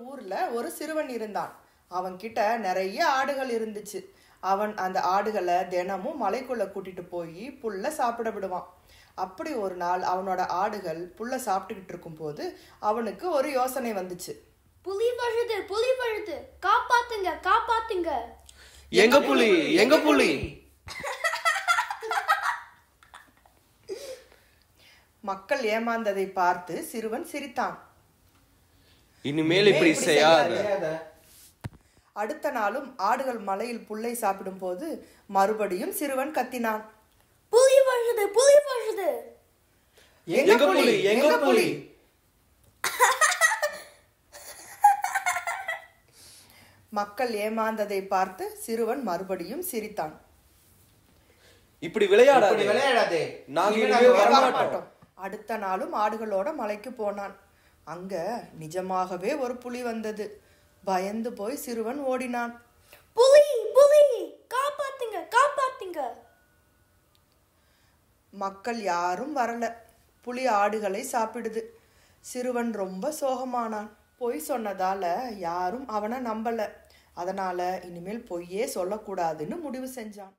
ஊர்ல ஒரு சிறுவன் இருந்தான். அவன் கிட்ட நிறைய ஆடுகள் இருந்துச்சு. அவன் அந்த ஆடுகளை தினமும் மலைக்குள்ள கூட்டிட்டு போய் புல்ல சாப்பிட விடுவான். அப்படி ஒரு நாள் அவனோட ஆடுகள் புல்ல சாப்பிட்டுக்கிட்டு இருக்கும் போது அவனுக்கு ஒரு யோசனை வந்துச்சு. புலி வருது, புலி வருது, காப்பாத்துங்க காப்பாத்துங்க. எங்க புலி, எங்க புலி? மக்கள் ஏமாந்ததை பார்த்து சிறுவன் சிரித்தான். இனிமேல் இப்படி செய்யாத. அடுத்த நாளும் ஆடுகள் மலையில் புல்லை சாப்பிடும் போது மறுபடியும் சிறுவன் கத்தினான். புலி வருது, புலி வருது. எங்க புலி, எங்க புலி? மக்கள் ஏமாந்ததை பார்த்து சிறுவன் மறுபடியும் சிரித்தான். இப்படி விளையாடாதே. நாங்க வரமாட்டோம். அடுத்த நாளும் ஆடுகளோட மலைக்கு போனான். அங்க நிஜமாகவே ஒரு புலி வந்தது. பயந்து போய் சிறுவன் ஓடினான். புலி, புலி, காப்பாத்துங்க காப்பாத்துங்க. மக்கள் யாரும் வரல. புலி ஆடுகளை சாப்பிடுது. சிறுவன் ரொம்ப சோகமானான். பொய் சொன்னதால யாரும் அவனை நம்பல. அதனால இனிமேல் பொய்யே சொல்லக்கூடாதுன்னு முடிவு செஞ்சான்.